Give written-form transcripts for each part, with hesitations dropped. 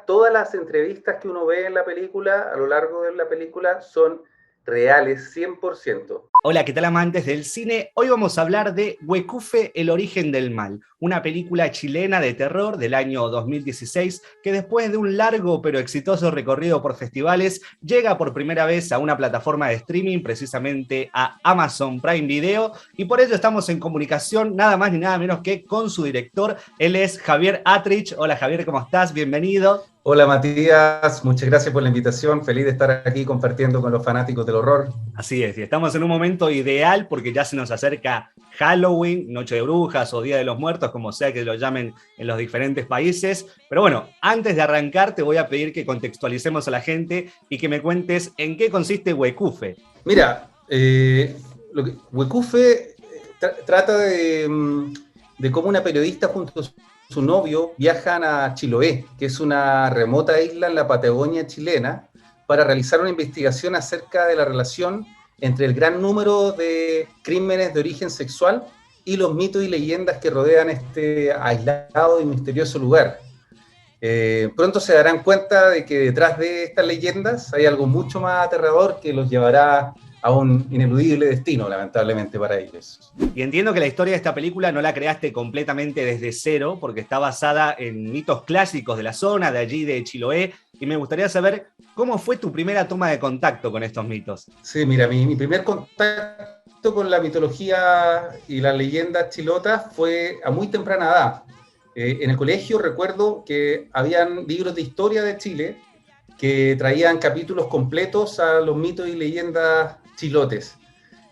todas las entrevistas que uno ve en la película, a lo largo de la película, son reales, 100%. Hola, ¿qué tal amantes del cine? Hoy vamos a hablar de Huecufe, el origen del mal, una película chilena de terror del año 2016 que después de un largo pero exitoso recorrido por festivales llega por primera vez a una plataforma de streaming, precisamente a Amazon Prime Video, y por ello estamos en comunicación nada más ni nada menos que con su director. Él es Javier Atrich. Hola Javier, ¿cómo estás? Bienvenido. Hola Matías, muchas gracias por la invitación, feliz de estar aquí compartiendo con los fanáticos del horror. Así es, y estamos en un momento ideal porque ya se nos acerca Halloween, Noche de Brujas o Día de los Muertos, como sea que lo llamen en los diferentes países. Pero bueno, antes de arrancar te voy a pedir que contextualicemos a la gente y que me cuentes en qué consiste Huecufe. Mira, Huecufe trata de cómo una periodista junto a su novio viajan a Chiloé, que es una remota isla en la Patagonia chilena, para realizar una investigación acerca de la relación entre el gran número de crímenes de origen sexual y los mitos y leyendas que rodean este aislado y misterioso lugar. Pronto se darán cuenta de que detrás de estas leyendas hay algo mucho más aterrador que los llevará a un ineludible destino, lamentablemente para ellos. Y entiendo que la historia de esta película no la creaste completamente desde cero, porque está basada en mitos clásicos de la zona, de allí de Chiloé, y me gustaría saber cómo fue tu primera toma de contacto con estos mitos. Sí, mira, mi primer contacto con la mitología y las leyendas chilotas fue a muy temprana edad. En el colegio recuerdo que habían libros de historia de Chile que traían capítulos completos a los mitos y leyendas chilotes.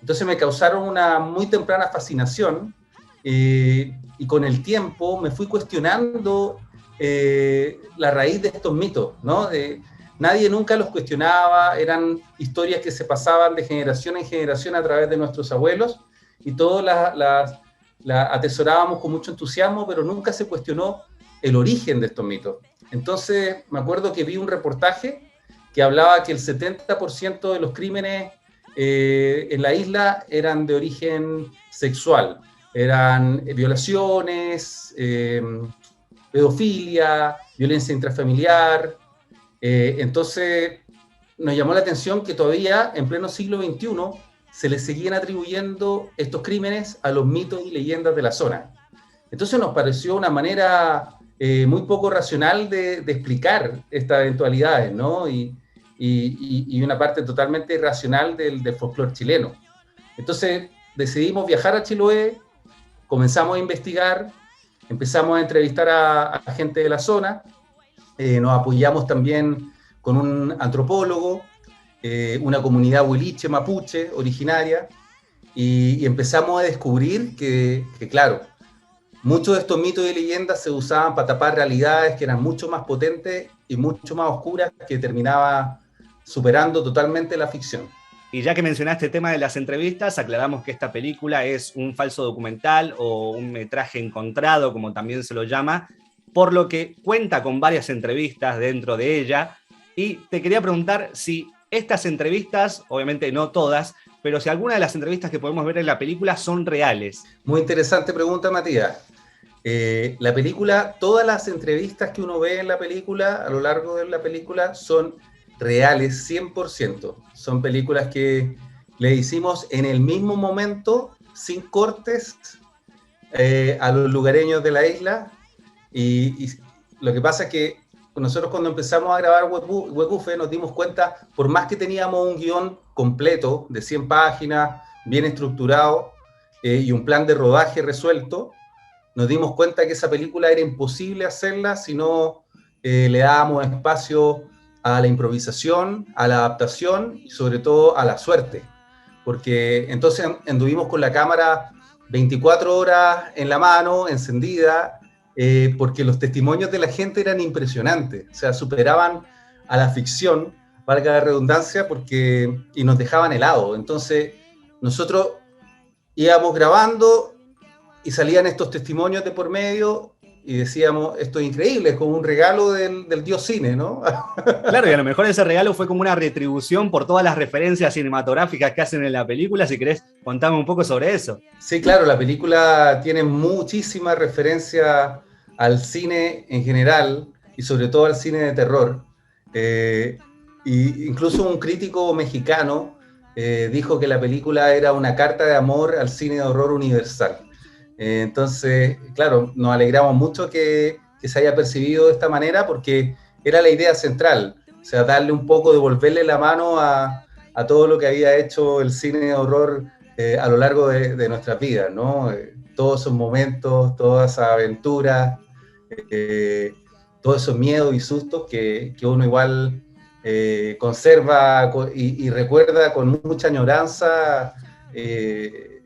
Entonces me causaron una muy temprana fascinación y con el tiempo me fui cuestionando la raíz de estos mitos, ¿no? Nadie nunca los cuestionaba, eran historias que se pasaban de generación en generación a través de nuestros abuelos y todos las atesorábamos con mucho entusiasmo, pero nunca se cuestionó el origen de estos mitos. Entonces me acuerdo que vi un reportaje que hablaba que el 70% de los crímenes en la isla eran de origen sexual, eran violaciones, pedofilia, violencia intrafamiliar. Entonces nos llamó la atención que todavía en pleno siglo XXI se le seguían atribuyendo estos crímenes a los mitos y leyendas de la zona. Entonces nos pareció una manera muy poco racional de explicar estas eventualidades, ¿no? Y una parte totalmente irracional del folclore chileno. Entonces decidimos viajar a Chiloé, comenzamos a investigar, empezamos a entrevistar a gente de la zona, nos apoyamos también con un antropólogo, una comunidad huiliche, mapuche, originaria, y empezamos a descubrir que, claro, muchos de estos mitos y leyendas se usaban para tapar realidades que eran mucho más potentes y mucho más oscuras, que terminaba superando totalmente la ficción. Y ya que mencionaste el tema de las entrevistas, aclaramos que esta película es un falso documental o un metraje encontrado, como también se lo llama, por lo que cuenta con varias entrevistas dentro de ella. Y te quería preguntar si estas entrevistas, obviamente no todas, pero si alguna de las entrevistas que podemos ver en la película son reales. Muy interesante pregunta, Matías. La película, todas las entrevistas que uno ve en la película, a lo largo de la película, son reales 100%. Son películas que le hicimos en el mismo momento, sin cortes, a los lugareños de la isla. Y lo que pasa es que nosotros cuando empezamos a grabar Huecufe nos dimos cuenta, por más que teníamos un guión completo de 100 páginas, bien estructurado, y un plan de rodaje resuelto, nos dimos cuenta que esa película era imposible hacerla si no le dábamos espacio a la improvisación, a la adaptación y sobre todo a la suerte. Porque entonces anduvimos con la cámara 24 horas en la mano, encendida, porque los testimonios de la gente eran impresionantes, o sea, superaban a la ficción, valga la redundancia, y nos dejaban helados. Entonces nosotros íbamos grabando y salían estos testimonios de por medio y decíamos, esto es increíble, es como un regalo del dios cine, ¿no? Claro, y a lo mejor ese regalo fue como una retribución por todas las referencias cinematográficas que hacen en la película. Si querés, contame un poco sobre eso. Sí, claro, la película tiene muchísima referencia al cine en general. y sobre todo al cine de terror. Y incluso un crítico mexicano dijo que la película era una carta de amor al cine de horror universal. Entonces, claro, nos alegramos mucho que se haya percibido de esta manera porque era la idea central, o sea, darle un poco, devolverle la mano a todo lo que había hecho el cine de horror a lo largo de nuestras vidas, ¿no? Todos esos momentos, todas esas aventuras, todos esos miedos y sustos que uno igual conserva y recuerda con mucha añoranza de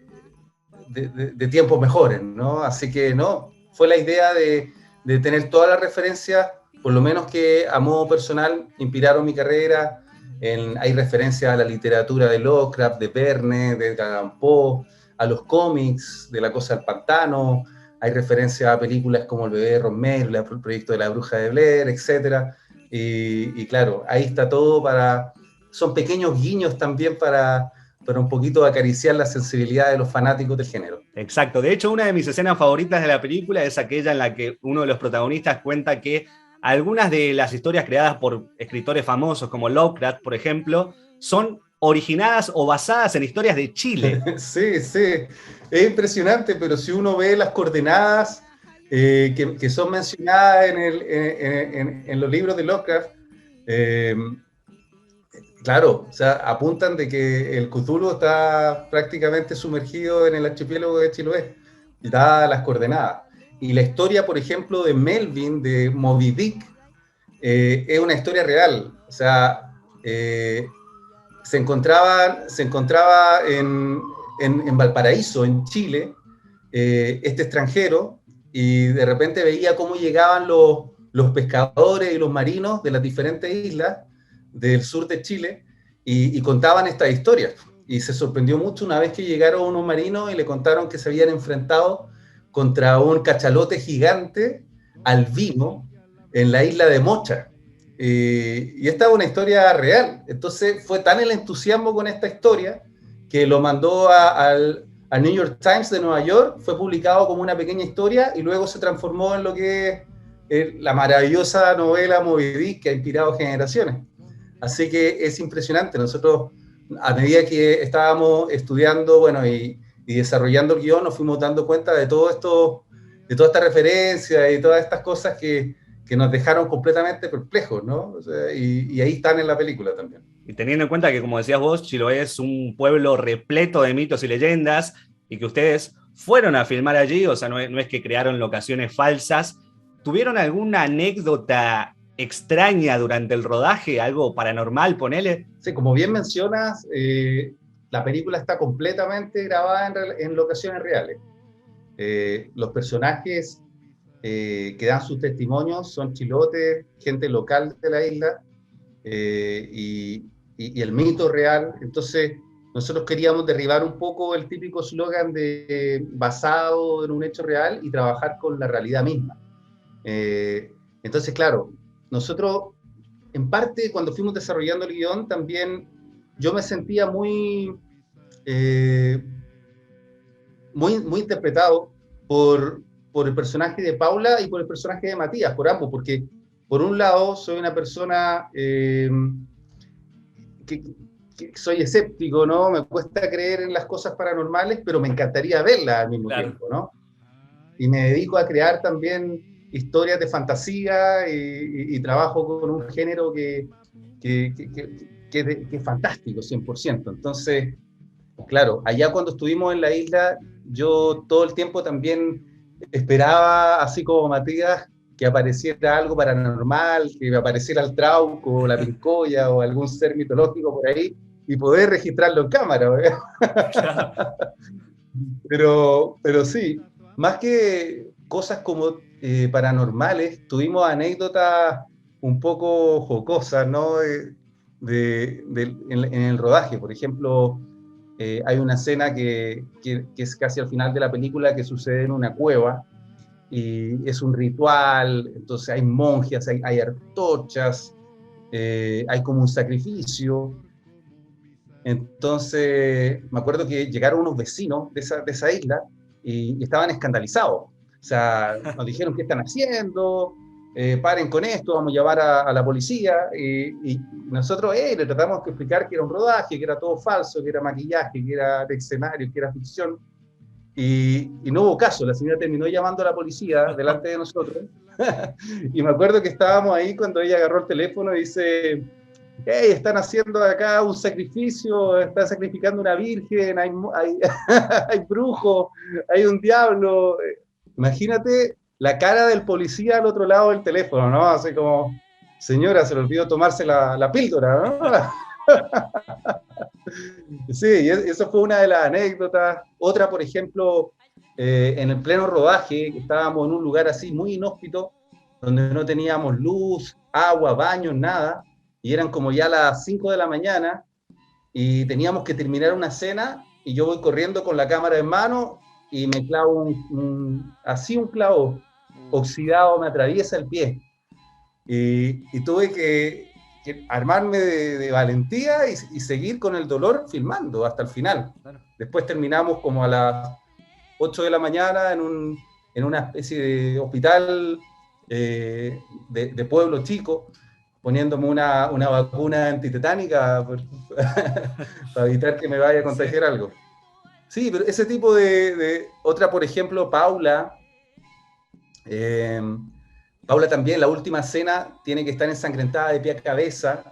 tiempos mejores, ¿no? Así que no, fue la idea de tener todas las referencias, por lo menos que a modo personal inspiraron mi carrera. Hay referencias a la literatura de Lovecraft, de Verne, de Edgar Allan Poe, a los cómics de La Cosa del Pantano, hay referencias a películas como El bebé de Rosemary, el proyecto de la bruja de Blair, etc. Y claro, ahí está todo son pequeños guiños también para un poquito acariciar la sensibilidad de los fanáticos del género. Exacto. De hecho, una de mis escenas favoritas de la película es aquella en la que uno de los protagonistas cuenta que algunas de las historias creadas por escritores famosos como Lovecraft, por ejemplo, son originadas o basadas en historias de Chile. Sí, sí, es impresionante, pero si uno ve las coordenadas que son mencionadas en los libros de Lovecraft, claro, o sea, apuntan de que el Cthulhu está prácticamente sumergido en el archipiélago de Chiloé, dadas las coordenadas. Y la historia, por ejemplo, de Melvin, de Moby Dick, es una historia real. O sea, se encontraba en Valparaíso, en Chile, este extranjero, y de repente veía cómo llegaban los pescadores y los marinos de las diferentes islas del sur de Chile y contaban estas historias. Y se sorprendió mucho una vez que llegaron unos marinos y le contaron que se habían enfrentado contra un cachalote gigante albino en la isla de Mocha. Y esta es una historia real. Entonces fue tan el entusiasmo con esta historia que lo mandó al New York Times de Nueva York, fue publicado como una pequeña historia y luego se transformó en lo que es la maravillosa novela Moby Dick que ha inspirado generaciones. Así que es impresionante. Nosotros, a medida que estábamos estudiando, bueno, y desarrollando el guión, nos fuimos dando cuenta de todo esto, de toda esta referencia y todas estas cosas que nos dejaron completamente perplejos, ¿no? O sea, y ahí están en la película también. Y teniendo en cuenta que, como decías vos, Chiloé es un pueblo repleto de mitos y leyendas, y que ustedes fueron a filmar allí, o sea, no es que crearon locaciones falsas, ¿tuvieron alguna anécdota extraña durante el rodaje? ¿Algo paranormal, ponele? Sí, como bien mencionas, la película está completamente grabada en locaciones reales. Los personajes que dan sus testimonios son chilotes, gente local de la isla, y el mito real. Entonces, nosotros queríamos derribar un poco el típico eslogan de basado en un hecho real y trabajar con la realidad misma. Entonces, claro, nosotros, en parte, cuando fuimos desarrollando el guión, también yo me sentía muy interpretado por el personaje de Paula y por el personaje de Matías, por ambos, porque por un lado soy una persona que soy escéptico, ¿no? Me cuesta creer en las cosas paranormales, pero me encantaría verlas al mismo tiempo, ¿no? Y me dedico a crear también historias de fantasía y trabajo con un género que es fantástico, 100%. Entonces, claro, allá cuando estuvimos en la isla, yo todo el tiempo también esperaba, así como Matías, que apareciera algo paranormal, que apareciera el trauco, la pincoya o algún ser mitológico por ahí, y poder registrarlo en cámara. Pero sí, más que cosas como paranormales, tuvimos anécdotas un poco jocosas, ¿no? En el rodaje. Por ejemplo, hay una escena que es casi al final de la película que sucede en una cueva y es un ritual, entonces hay monjas, hay antorchas, hay como un sacrificio. Entonces, me acuerdo que llegaron unos vecinos de esa isla y estaban escandalizados. O sea, nos dijeron qué están haciendo, paren con esto, vamos a llamar a la policía, y nosotros le tratamos de explicar que era un rodaje, que era todo falso, que era maquillaje, que era de escenario, que era ficción, y no hubo caso, la señora terminó llamando a la policía delante de nosotros, y me acuerdo que estábamos ahí cuando ella agarró el teléfono y dice, hey, están haciendo acá un sacrificio, están sacrificando una virgen, hay brujos, hay un diablo. Imagínate la cara del policía al otro lado del teléfono, ¿no? Así como, señora, se le olvidó tomarse la píldora, ¿no? Sí, y eso fue una de las anécdotas. Otra, por ejemplo, en el pleno rodaje, estábamos en un lugar así muy inhóspito, donde no teníamos luz, agua, baños, nada, y eran como ya las 5 de la mañana, y teníamos que terminar una cena, y yo voy corriendo con la cámara en mano, y me clavo así un clavo oxidado, me atraviesa el pie. Y tuve que armarme de valentía y seguir con el dolor filmando hasta el final. Claro. Después terminamos como a las 8 de la mañana en una especie de hospital de pueblo chico, poniéndome una vacuna antitetánica para evitar que me vaya a contagiar algo. Sí, pero ese tipo otra, por ejemplo, Paula. Paula también, la última escena tiene que estar ensangrentada de pie a cabeza,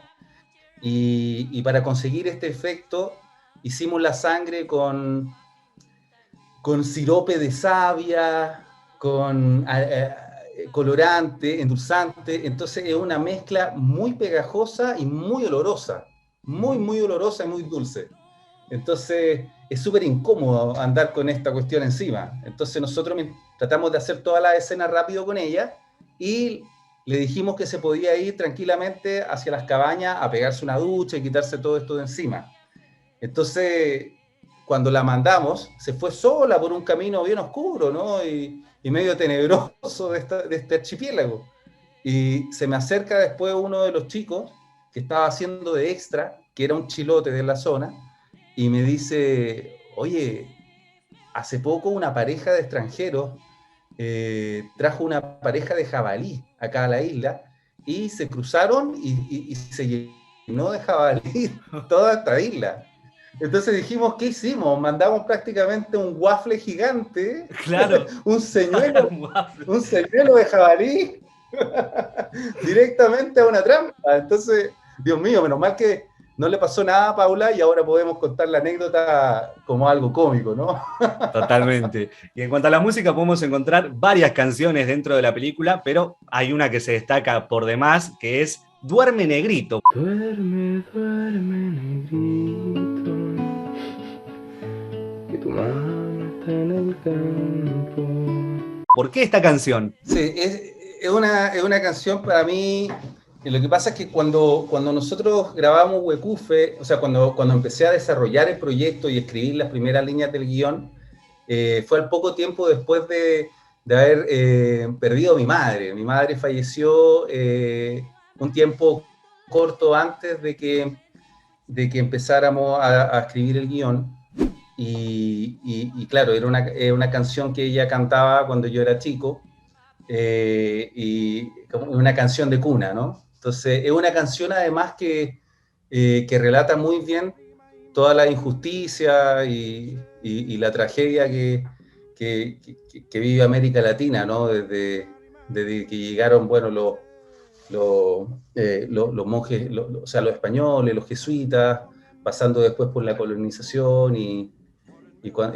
y para conseguir este efecto hicimos la sangre con sirope de savia, con colorante, endulzante, entonces es una mezcla muy pegajosa y muy olorosa, muy olorosa y muy dulce. Entonces es súper incómodo andar con esta cuestión encima. Entonces nosotros tratamos de hacer toda la escena rápido con ella, y le dijimos que se podía ir tranquilamente hacia las cabañas a pegarse una ducha y quitarse todo esto de encima. Entonces, cuando la mandamos, se fue sola por un camino bien oscuro, ¿no? Y medio tenebroso de este archipiélago. Y se me acerca después uno de los chicos que estaba haciendo de extra, que era un chilote de la zona, y me dice, oye, hace poco una pareja de extranjeros trajo una pareja de jabalí acá a la isla, y se cruzaron y se llenó de jabalí toda esta isla. Entonces dijimos, ¿qué hicimos? Mandamos prácticamente un waffle gigante, claro. un señuelo de jabalí directamente a una trampa. Entonces, Dios mío, menos mal que no le pasó nada a Paula, y ahora podemos contar la anécdota como algo cómico, ¿no? Totalmente. Y en cuanto a la música, podemos encontrar varias canciones dentro de la película, pero hay una que se destaca por demás, que es Duerme Negrito. Duerme, duerme, negrito, que tu mamá está en el campo. ¿Por qué esta canción? Sí, es una canción para mí. Lo que pasa es que cuando nosotros grabamos Huecufe, o sea, cuando empecé a desarrollar el proyecto y escribir las primeras líneas del guión, fue al poco tiempo después de haber perdido a mi madre. Mi madre falleció un tiempo corto antes de que empezáramos a escribir el guión. Y claro, era una canción que ella cantaba cuando yo era chico, y como una canción de cuna, ¿no? Entonces, es una canción además que relata muy bien toda la injusticia y la tragedia que vive América Latina, ¿no? Desde que llegaron, bueno, los monjes, o sea, los españoles, los jesuitas, pasando después por la colonización y con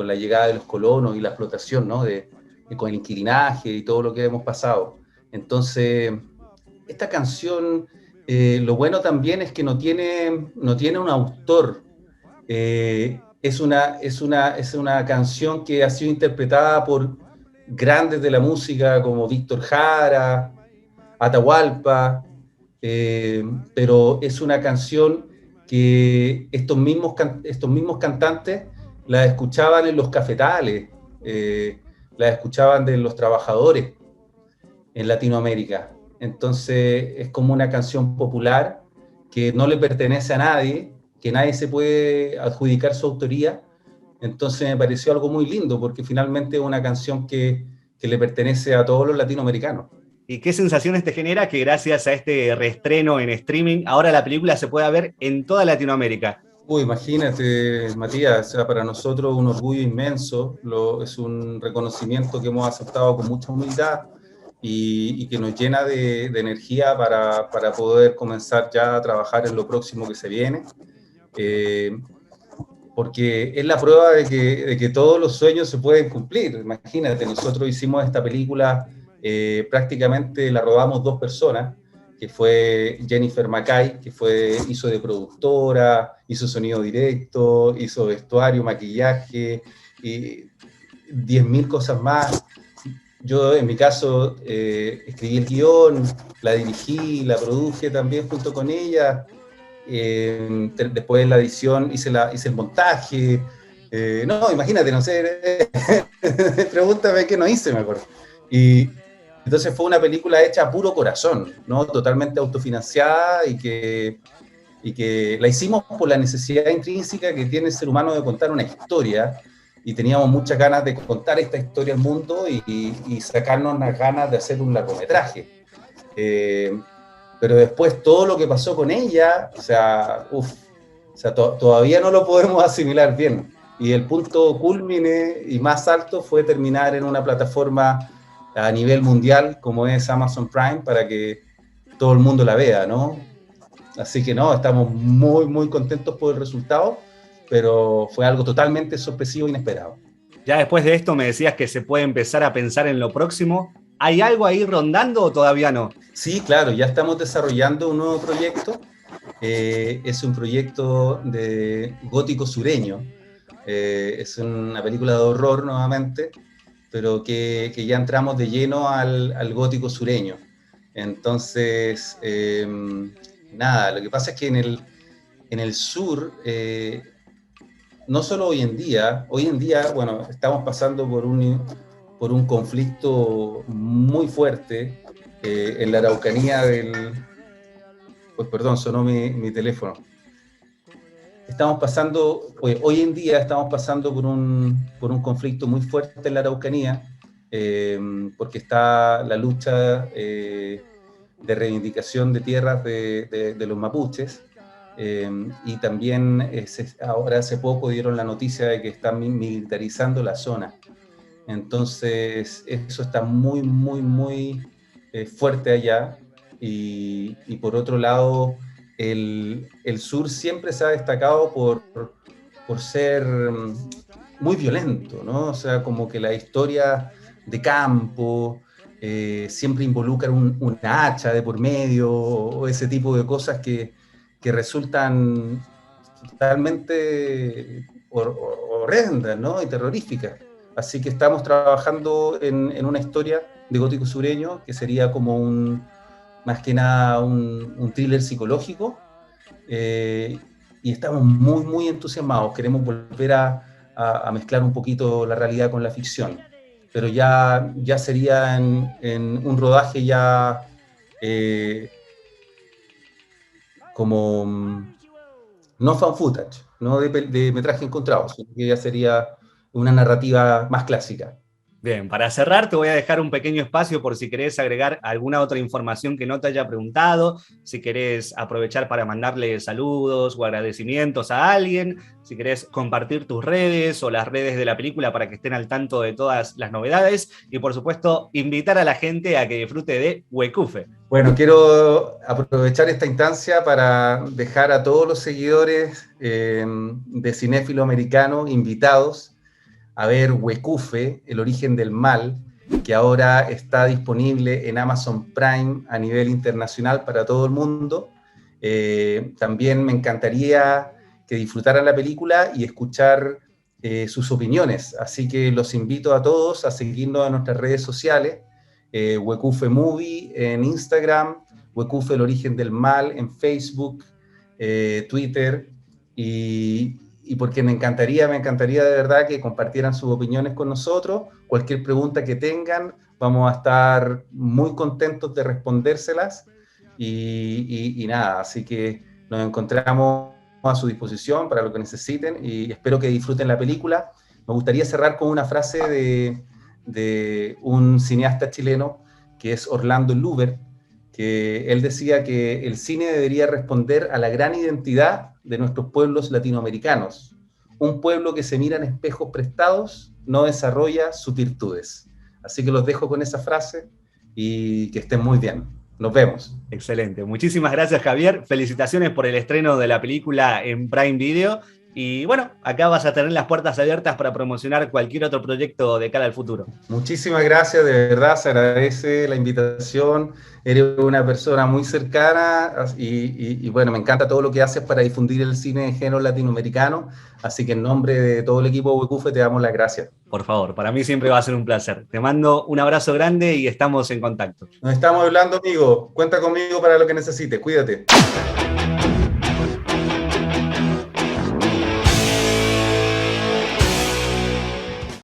la llegada de los colonos y la explotación, ¿no? Y con el inquilinaje y todo lo que hemos pasado. Entonces, esta canción, lo bueno también es que no tiene un autor. Es una canción que ha sido interpretada por grandes de la música como Víctor Jara, Atahualpa, pero es una canción que estos mismos cantantes la escuchaban en los cafetales, la escuchaban de los trabajadores en Latinoamérica. Entonces es como una canción popular que no le pertenece a nadie, que nadie se puede adjudicar su autoría. Entonces me pareció algo muy lindo, porque finalmente es una canción que le pertenece a todos los latinoamericanos. ¿Y qué sensaciones te genera que gracias a este reestreno en streaming, ahora la película se pueda ver en toda Latinoamérica? Uy, imagínate, Matías, o sea, para nosotros un orgullo inmenso, es un reconocimiento que hemos aceptado con mucha humildad y que nos llena de energía para poder comenzar ya a trabajar en lo próximo que se viene. Eh, Porque es la prueba de que todos los sueños se pueden cumplir. Imagínate, nosotros hicimos esta película, prácticamente la rodamos dos personas, que fue Jennifer Mackay, hizo de productora, hizo sonido directo, hizo vestuario, maquillaje, y 10.000 cosas más. Yo, en mi caso, escribí el guión, la dirigí, la produje también junto con ella. Después en la edición hice el montaje. No, imagínate, no sé, pregúntame qué no hice, me acuerdo. Y entonces fue una película hecha a puro corazón, ¿no? Totalmente autofinanciada y que la hicimos por la necesidad intrínseca que tiene el ser humano de contar una historia, y teníamos muchas ganas de contar esta historia al mundo y sacarnos las ganas de hacer un largometraje. Pero después todo lo que pasó con ella, o sea, todavía no lo podemos asimilar bien. Y el punto cúlmine y más alto fue terminar en una plataforma a nivel mundial como es Amazon Prime, para que todo el mundo la vea, ¿no? Así que no, estamos muy, muy contentos por el resultado, pero fue algo totalmente sorpresivo e inesperado. Ya después de esto me decías que se puede empezar a pensar en lo próximo. ¿Hay algo ahí rondando o todavía no? Sí, claro, ya estamos desarrollando un nuevo proyecto. Es un proyecto de gótico sureño. Es una película de horror nuevamente, pero que ya entramos de lleno al gótico sureño. Entonces, nada, lo que pasa es que en el sur, no solo hoy en día, bueno, estamos pasando por un conflicto muy fuerte, en la Araucanía Pues perdón, sonó mi teléfono. Hoy en día estamos pasando por un conflicto muy fuerte en la Araucanía, porque está la lucha de reivindicación de tierras de los mapuches, y también ahora hace poco dieron la noticia de que están militarizando la zona. Entonces eso está muy, muy, muy fuerte allá. Y por otro lado, el sur siempre se ha destacado por ser muy violento, ¿no? O sea, como que la historia de campo siempre involucra una hacha de por medio, o ese tipo de cosas que resultan totalmente horrendas, ¿no? Y terroríficas. Así que estamos trabajando en una historia de gótico sureño que sería como más que nada un thriller psicológico, y estamos muy, muy entusiasmados. Queremos volver a mezclar un poquito la realidad con la ficción, pero ya sería en un rodaje ya como no fan footage, no de metraje encontrado, sino que ya sería una narrativa más clásica. Bien, para cerrar te voy a dejar un pequeño espacio por si querés agregar alguna otra información que no te haya preguntado, si querés aprovechar para mandarle saludos o agradecimientos a alguien, si querés compartir tus redes o las redes de la película para que estén al tanto de todas las novedades, y por supuesto invitar a la gente a que disfrute de Huecufe. Bueno, quiero aprovechar esta instancia para dejar a todos los seguidores de Cinéfilo Americano invitados a ver Huecufe, El origen del mal, que ahora está disponible en Amazon Prime a nivel internacional para todo el mundo. También me encantaría que disfrutaran la película y escuchar sus opiniones, así que los invito a todos a seguirnos en nuestras redes sociales, Huecufe Movie en Instagram, Huecufe El origen del mal en Facebook, Twitter, y porque me encantaría de verdad que compartieran sus opiniones con nosotros. Cualquier pregunta que tengan, vamos a estar muy contentos de respondérselas, y nada, así que nos encontramos a su disposición para lo que necesiten, y espero que disfruten la película. Me gustaría cerrar con una frase de un cineasta chileno que es Orlando Luber, que él decía que el cine debería responder a la gran identidad de nuestros pueblos latinoamericanos. Un pueblo que se mira en espejos prestados no desarrolla sus virtudes. Así que los dejo con esa frase y que estén muy bien. Nos vemos. Excelente. Muchísimas gracias, Javier. Felicitaciones por el estreno de la película en Prime Video. Y bueno, acá vas a tener las puertas abiertas para promocionar cualquier otro proyecto de cara al futuro. Muchísimas gracias, de verdad, se agradece la invitación. Eres una persona muy cercana y bueno, me encanta todo lo que haces para difundir el cine de género latinoamericano. Así que en nombre de todo el equipo de Huecufe te damos las gracias. Por favor, para mí siempre va a ser un placer. Te mando un abrazo grande y estamos en contacto. Nos estamos hablando, amigo. Cuenta conmigo para lo que necesites. Cuídate.